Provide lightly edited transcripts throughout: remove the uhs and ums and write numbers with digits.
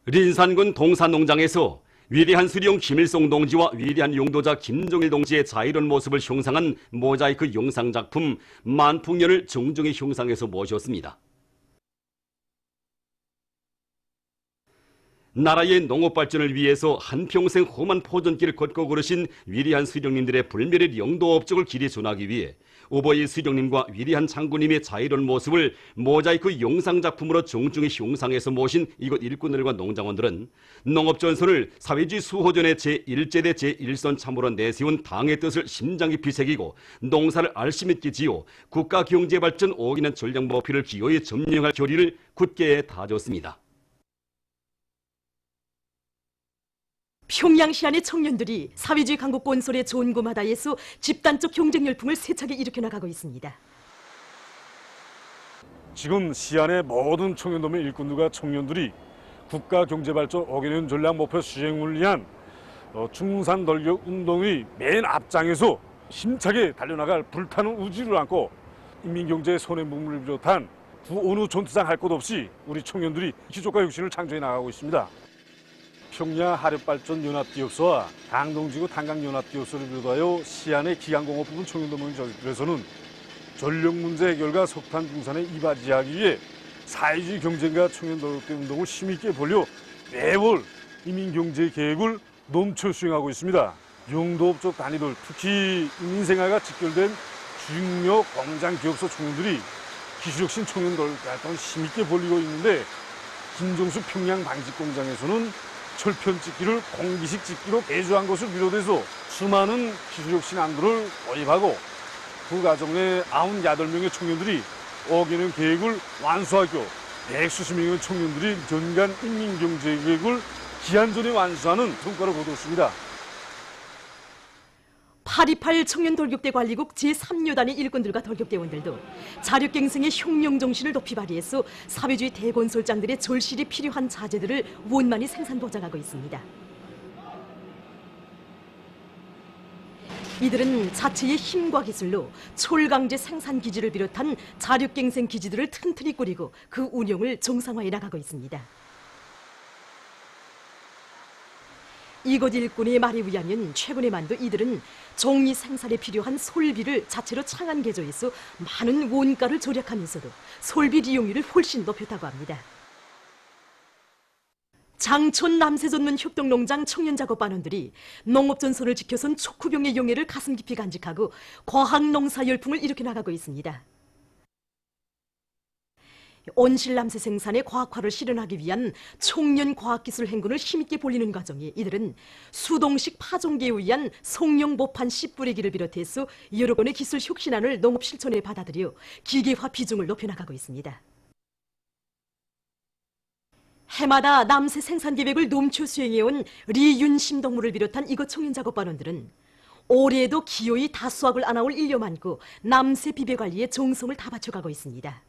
린산군 동산농장에서 위대한 수령 김일성 동지와 위대한 용도자 김정일 동지의 자유로운 모습을 형상한 모자이크 영상작품 만풍년을 정중히 형상해서 모셨습니다. 나라의 농업 발전을 위해서 한평생 험한 포전길을 걷고 걸으신 위대한 수령님들의 불멸의 영도 업적을 길이 전하기 위해 오버이 수령님과 위대한 장군님의 자유로운 모습을 모자이크 영상작품으로 정중히 형상해서 모신 이곳 일꾼들과 농장원들은 농업전선을 사회주의 수호전의 제1제대 제1선 참으로 내세운 당의 뜻을 심장 깊이 새기고 농사를 알심있게 지어 국가경제발전 5기년 전략목표를 기어이 점령할 결의를 굳게 다졌습니다. 평양시 안의 청년들이 사회주의 강국 건설의 존고마다에서 집단적 경쟁 열풍을 세차게 일으켜 나가고 있습니다. 지금 시안의 모든 청년도면 일꾼들과 청년들이 국가경제발전 5개년 전략 목표 수행을 위한 중산 돌격 운동의 맨 앞장에서 힘차게 달려나갈 불타는 의지를 안고 인민경제의 손해보험을 비롯한 어느 전투장 할 것 없이 우리 청년들이 기족과 혁신을 창조해 나가고 있습니다. 평양 하력발전연합기업소와 강동지구 탄강연합기업소를 비롯하여 시안의 기강공업 부분 청년도면 저들에서는 전력 문제 해결과 석탄 분산에 이바지하기 위해 사회주의 경쟁과 청년노력대 운동을 힘있게 벌여 매월 이민경제 계획을 넘쳐 수행하고 있습니다. 용도업적 단위들, 특히 인민생활과 직결된 중요 공장 기업소 청년들이 기술혁신 청년노력 활동을 힘있게 벌이고 있는데 김정수 평양 방직공장에서는 철편 찍기를 공기식 찍기로 개조한 것을 비롯해서 수많은 기술혁신 안들을 도입하고 그 과정에 98명의 청년들이 5개년 계획을 완수하고 백수십 명의 청년들이 전간 인민경제계획을 기한 전에 완수하는 성과를 거두었습니다. 8.28 청년돌격대 관리국 제3여단의 일꾼들과 돌격대원들도 자력갱생의 혁명 정신을 높이 발휘해서 사회주의 대건설장들의 절실히 필요한 자재들을 원만히 생산 보장하고 있습니다. 이들은 자체의 힘과 기술로 촐강제 생산기지를 비롯한 자력갱생 기지들을 튼튼히 꾸리고 그 운영을 정상화해 나가고 있습니다. 이곳 일꾼의 말에 의하면 최근에 만도 이들은 종이 생산에 필요한 솔비를 자체로 창안 개조해서 많은 원가를 절약하면서도 솔비 이용률을 훨씬 높였다고 합니다. 장촌 남세전문 협동농장 청년작업반원들이 농업전선을 지켜선 촉후병의 영예를 가슴 깊이 간직하고 과학농사 열풍을 일으켜 나가고 있습니다. 온실남새 생산의 과학화를 실현하기 위한 청년 과학기술 행군을 힘있게 벌리는 과정에 이들은 수동식 파종기에 의한 성령 보판 씨 뿌리기를 비롯해서 여러 건의 기술 혁신안을 농업 실천에 받아들여 기계화 비중을 높여나가고 있습니다. 해마다 남새 생산 계획을 넘쳐 수행해온 리윤심 동무를 비롯한 이곳 청년작업반원들은 올해에도 기어이 다수확을 안아올 일념 안고 남새 비배 관리에 정성을 다 바쳐가고 있습니다.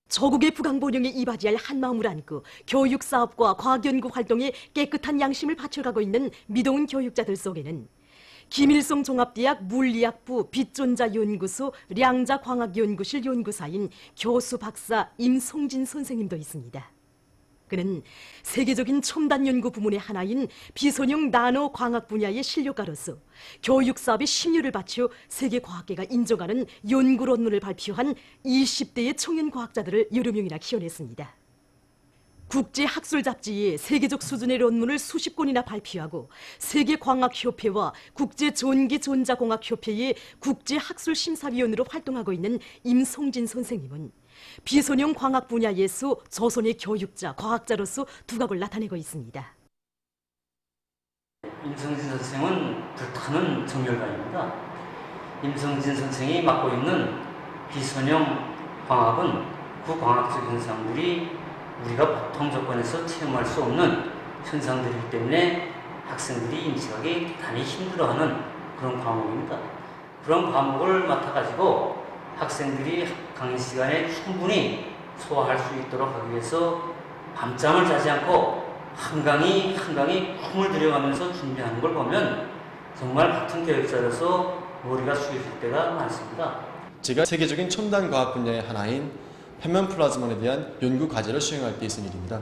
조국의 부강본영에 이바지할 한마음을 안고 교육사업과 과학연구 활동에 깨끗한 양심을 바쳐가고 있는 미동은 교육자들 속에는 김일성 종합대학 물리학부 빛존자연구소 량자광학연구실 연구사인 교수 박사 임성진 선생님도 있습니다. 그는 세계적인 첨단 연구 부문의 하나인 비선형 나노 광학 분야의 실력가로서 교육사업에 심혈을 바쳐 세계과학계가 인정하는 연구論文을 발표한 20대의 청년 과학자들을 여러 명이나 키워냈습니다. 국제학술 잡지에 세계적 수준의論文을 수십 권이나 발표하고 세계광학협회와 국제전기전자공학협회의 국제학술심사위원으로 활동하고 있는 임성진 선생님은 비선형 광학 분야에서 조선의 교육자, 과학자로서 두각을 나타내고 있습니다. 임성진 선생은 불타는 정열가입니다. 임성진 선생이 맡고 있는 비선형 광학은 그 광학적 현상들이 우리가 보통 조건에서 체험할 수 없는 현상들이기 때문에 학생들이 인식하기 대단히 힘들어하는 그런 과목입니다. 그런 과목을 맡아가지고 학생들이 강의 시간에 충분히 소화할 수 있도록 하기 위해서 밤잠을 자지 않고 한강이 꿈을 들여가면서 준비하는 걸 보면 정말 같은 교육자로서 머리가 숙여질 때가 많습니다. 제가 세계적인 첨단 과학 분야의 하나인 편면 플라즈몬에 대한 연구 과제를 수행할 때 있은 일입니다.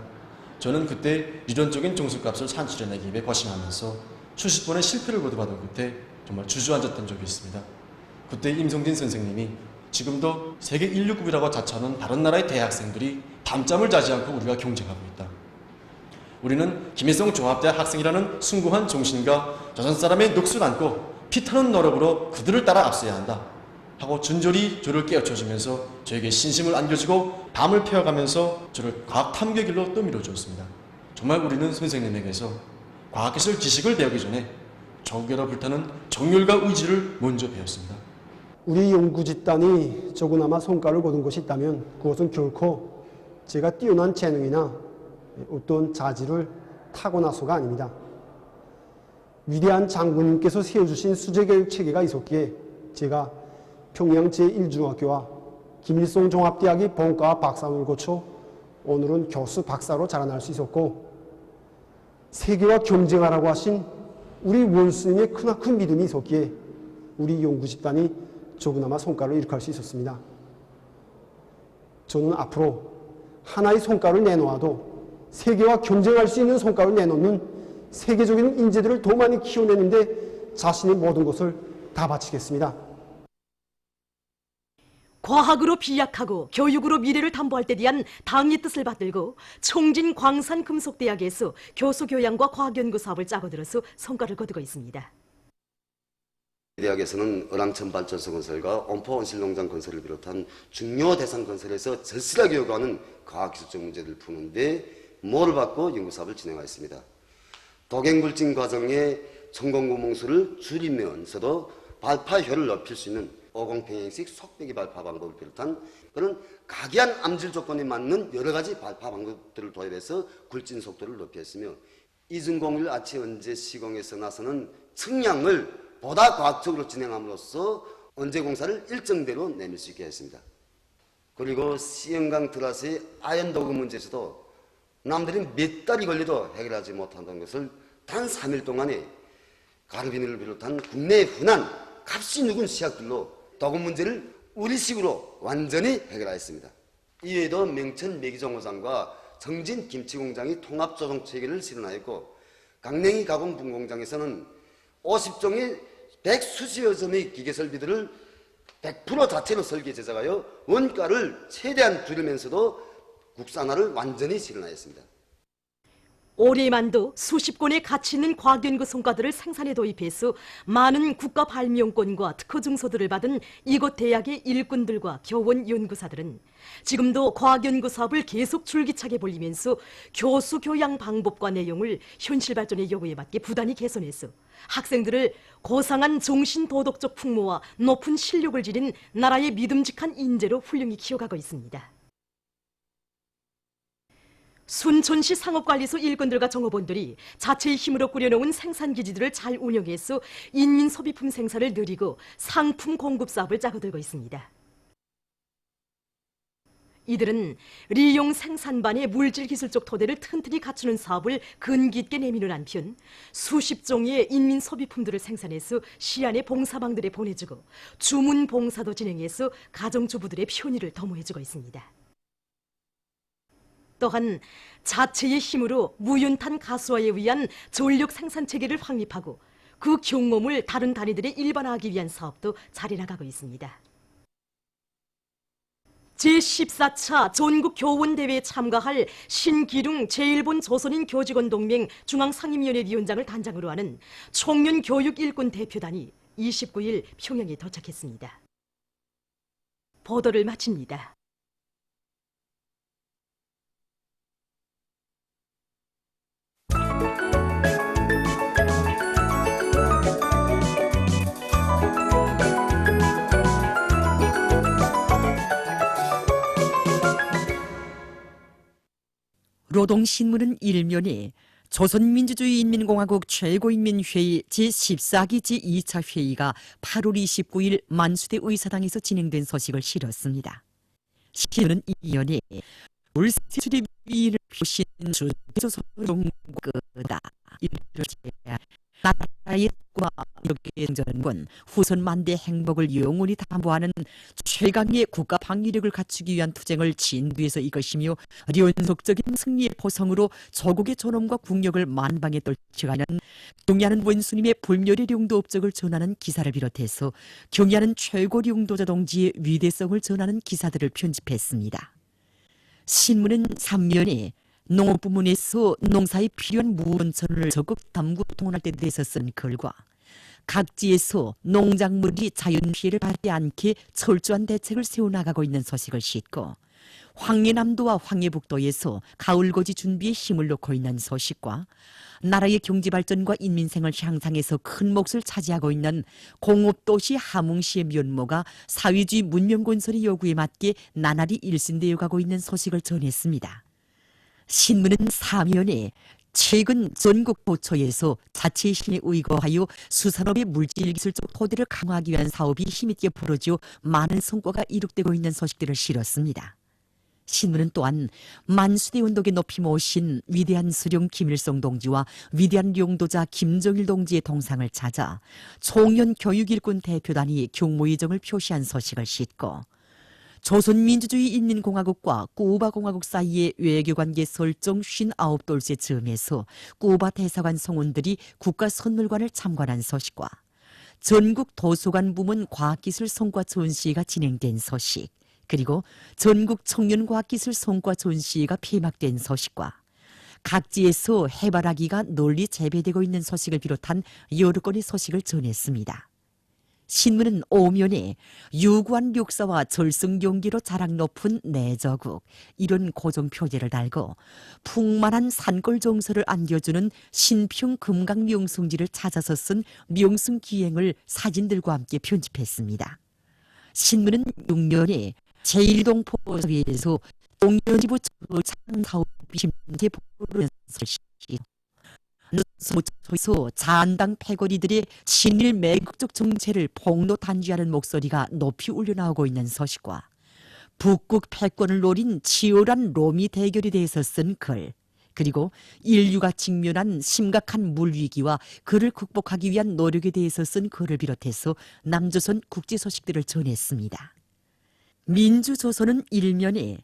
저는 그때理論적인 종수값을 산출해내기 위해 거심하면서 수십 번의 실패를 거듭하던 끝에 정말 주저앉았던 적이 있습니다. 그때 임성진 선생님이 지금도 세계 인류급이라고 자처하는 다른 나라의 대학생들이 밤잠을 자지 않고 우리가 경쟁하고 있다. 우리는 김일성 종합대학 학생이라는 숭고한 정신과 조선 사람의 넋을 안고 피타는 노력으로 그들을 따라 앞서야 한다 하고 준절히 저를 깨우쳐주면서 저에게 신심을 안겨주고 밤을 패워가면서 저를 과학 탐구의 길로 떠밀어 주었습니다. 정말 우리는 선생님에게서 과학기술 지식을 배우기 전에 조국에로 불타는 정열과 의지를 먼저 배웠습니다. 우리 연구 집단이 조그나마 성과를 거둔 것이 있다면 그것은 결코 제가 뛰어난 재능이나 어떤 자질을 타고나서가 아닙니다. 위대한 장군님께서 세워주신 수제교육 체계가 있었기에 제가 평양 제1중학교와 김일성 종합대학의 본과와 박사학위를 거쳐 오늘은 교수 박사로 자라날 수 있었고, 세계와 경쟁하라고 하신 우리 원수님의 크나큰 믿음이 있었기에 우리 연구 집단이 조그나마 성과를 이룩할 수 있었습니다. 저는 앞으로 하나의 성과를 내놓아도 세계와 경쟁할 수 있는 성과를 내놓는 세계적인 인재들을 더 많이 키워내는데 자신의 모든 것을 다 바치겠습니다. 과학으로 비약하고 교육으로 미래를 담보할 때 대한 당의 뜻을 받들고 총진 광산금속대학에서 교수 교양과 과학연구 사업을 짜고 들어서 성과를 거두고 있습니다. 대학에서는 어랑천 발전소 건설과 온포 온실농장 건설을 비롯한 중요 대상 건설에서 절실하게 요구하는 과학기술적 문제들을 푸는데 모를 받고 연구사업을 진행하였습니다. 도갱굴진 과정의 천공구멍수를 줄이면서도 발파효를 높일 수 있는 50평형식 속배기 발파 방법을 비롯한 그런 각이한 암질 조건에 맞는 여러 가지 발파 방법들을 도입해서 굴진 속도를 높였으며 이중공일 아치 언제 시공에서 나서는 측량을 보다 과학적으로 진행함으로써 언제 공사를 일정대로 내밀 수 있게 했습니다. 그리고 시영강 트라스의 아연 도구 문제에서도 남들이 몇 달이 걸려도 해결하지 못한다는 것을 단 3일 동안에 가르비닐을 비롯한 국내의 흔한 값이 누군 시약들로 도구 문제를 우리식으로 완전히 해결하였습니다. 이외에도 명천 매기정호장과 정진 김치공장이 통합조정 체계를 실현하였고 강냉이 가공 분공장에서는 50종의 100수십여 점의 기계설비들을 100% 자체로 설계 제작하여 원가를 최대한 줄이면서도 국산화를 완전히 실현하였습니다. 올해만도 수십 건의 가치 있는 과학연구 성과들을 생산에 도입해서 많은 국가 발명권과 특허 증서들을 받은 이곳 대학의 일꾼들과 교원 연구사들은 지금도 과학연구 사업을 계속 줄기차게 벌리면서 교수 교양 방법과 내용을 현실 발전의 요구에 맞게 부단히 개선해서 학생들을 고상한 정신 도덕적 풍모와 높은 실력을 지닌 나라의 믿음직한 인재로 훌륭히 키워가고 있습니다. 순천시 상업관리소 일꾼들과 종업원들이 자체의 힘으로 꾸려놓은 생산기지들을 잘 운영해서 인민소비품 생산을 늘리고 상품 공급 사업을 짜고 들고 있습니다. 이들은 리용 생산반의 물질기술적 토대를 튼튼히 갖추는 사업을 근기 있게 내미는 한편 수십 종의 인민소비품들을 생산해서 시안의 봉사방들에 보내주고 주문 봉사도 진행해서 가정주부들의 편의를 도모해주고 있습니다. 또한 자체의 힘으로 무연탄 가수화에 의한 전력 생산 체계를 확립하고 그 경험을 다른 단위들에 일반화하기 위한 사업도 자리나가고 있습니다. 제14차 전국교원대회에 참가할 신기룽 제1본 조선인 교직원 동맹 중앙상임위원회 위원장을 단장으로 하는 청년교육 일꾼 대표단이 29일 평양에 도착했습니다. 보도를 마칩니다. 노동신문은 일면에 조선민주주의인민공화국 최고인민회의 제14기 제2차 회의가 8월 29일 만수대 의사당에서 진행된 소식을 실었습니다. 신문은 이연에 월세 수립위를 표신 조선농구다 이르자 나라의 과 여기에 김영전군 후손 만대 행복을 영원히 담보하는 최강의 국가 방위력을 갖추기 위한 투쟁을 진두에서 이것이며 연속적인 승리의 포성으로 조국의 존엄과 국력을 만방에 떨쳐가는 경의하는 원수님의 불멸의 용도 업적을 전하는 기사를 비롯해서 경의하는 최고 용도자 동지의 위대성을 전하는 기사들을 편집했습니다. 신문은 3면에 농업부문에서 농사에 필요한 무원천을 적극 담고 통원할 때 대해서 쓴 글과 각지에서 농작물이 자연피해를 받지 않게 철저한 대책을 세워나가고 있는 소식을 싣고 황해남도와 황해북도에서 가을거지 준비에 힘을 놓고 있는 소식과 나라의 경제발전과 인민생활 향상에서 큰 몫을 차지하고 있는 공업도시 함흥시의 면모가 사회주의 문명건설의 요구에 맞게 나날이 일신되어 가고 있는 소식을 전했습니다. 신문은 사면에 최근 전국 도처에서 자치의 힘에 의거하여 수산업의 물질기술적 토대를 강화하기 위한 사업이 힘있게 벌어지어 많은 성과가 이룩되고 있는 소식들을 실었습니다. 신문은 또한 만수대 운동에 높이 모신 위대한 수령 김일성 동지와 위대한 용도자 김정일 동지의 동상을 찾아 총연 교육일꾼 대표단이 경무의정을 표시한 소식을 싣고 조선민주주의인민공화국과 쿠바공화국 사이의 외교관계 설정 59돌째 즈음에서 쿠바 대사관 성원들이 국가선물관을 참관한 소식과 전국 도서관 부문 과학기술 성과 전시회가 진행된 소식, 그리고 전국 청년과학기술 성과 전시회가 폐막된 소식과 각지에서 해바라기가 널리 재배되고 있는 소식을 비롯한 여러 건의 소식을 전했습니다. 신문은 오면에 유구한 역사와 절성경기로 자랑 높은 내저국 이런 고정 표제를 달고 풍만한 산골 정서를 안겨주는 신평 금강 명승지를 찾아서 쓴 명승기행을 사진들과 함께 편집했습니다. 신문은 6년에 제1동포에서 동년지부 창사업이 심재 보는 소식 소에서 자한당 패거리들의 친일 매국적 정체를 폭로 단죄하는 목소리가 높이 울려나오고 있는 소식과 북극 패권을 노린 치열한 로미 대결에 대해서 쓴 글, 그리고 인류가 직면한 심각한 물위기와 그를 극복하기 위한 노력에 대해서 쓴 글을 비롯해서 남조선 국제 소식들을 전했습니다. 민주조선은 일면에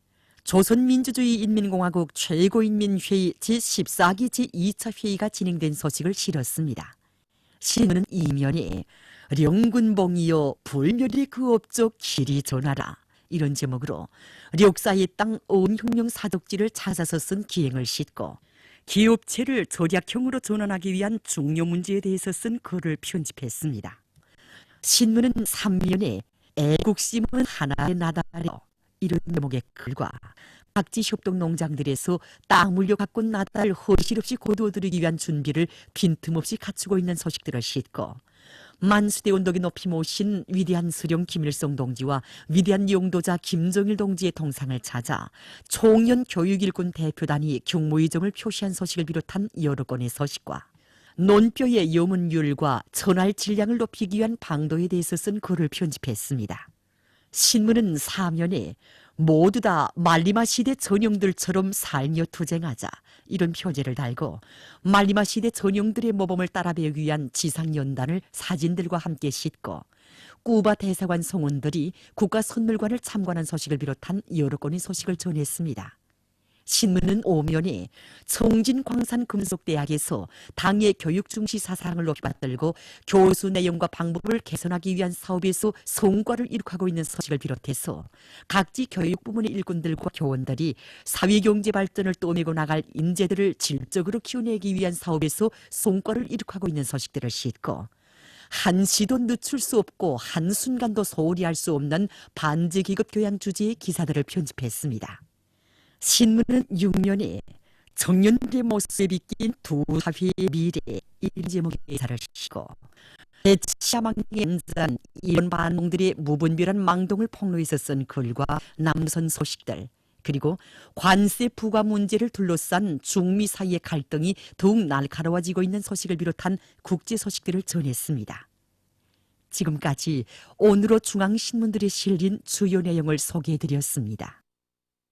조선민주주의인민공화국 최고인민회의 제14기 제2차 회의가 진행된 소식을 실었습니다. 신문은 이면에 령군봉이여 불멸의 그 업적 길이 전하라 이런 제목으로 력사의 땅 어원혁명 사독지를 찾아서 쓴 기행을 싣고 기업체를 절약형으로 전환하기 위한 중요 문제에 대해서 쓴 글을 편집했습니다. 신문은 3면에 애국심은 하나의 나달이요 이런 제목의 글과 각지 협동 농장들에서 땅 물려 가꾼 나달 허실 없이 거두어들이기 위한 준비를 빈틈없이 갖추고 있는 소식들을 싣고 만수대 운동에 높이 모신 위대한 수령 김일성 동지와 위대한 용도자 김정일 동지의 동상을 찾아 총연 교육일꾼 대표단이 경무의정을 표시한 소식을 비롯한 여러 건의 소식과 논뼈의 염은율과 천할 질량을 높이기 위한 방도에 대해서 쓴 글을 편집했습니다. 신문은 사면에 모두 다 말리마 시대 전형들처럼 살며 투쟁하자 이런 표제를 달고 말리마 시대 전형들의 모범을 따라 배우기 위한 지상연단을 사진들과 함께 싣고 쿠바 대사관 성원들이 국가선물관을 참관한 소식을 비롯한 여러 건의 소식을 전했습니다. 신문은 오면에 청진광산금속대학에서 당의 교육 중시 사상을 높이 받들고 교수 내용과 방법을 개선하기 위한 사업에서 성과를 이룩하고 있는 소식을 비롯해서 각지 교육부문의 일꾼들과 교원들이 사회경제 발전을 떠내고 나갈 인재들을 질적으로 키워내기 위한 사업에서 성과를 이룩하고 있는 소식들을 싣고 한시도 늦출 수 없고 한순간도 소홀히 할 수 없는 반제기급 교양 주제의 기사들을 편집했습니다. 신문은 6면에 청년들의 모습에 비낀 두 사회의 미래 이런 제목의 기사를 싣고 대치야망의 연산 이런 반동들의 무분별한 망동을 폭로해서 쓴 글과 남선 소식들, 그리고 관세 부과 문제를 둘러싼 중미 사이의 갈등이 더욱 날카로워지고 있는 소식을 비롯한 국제 소식들을 전했습니다. 지금까지 오늘의 중앙신문들에 실린 주요 내용을 소개해드렸습니다.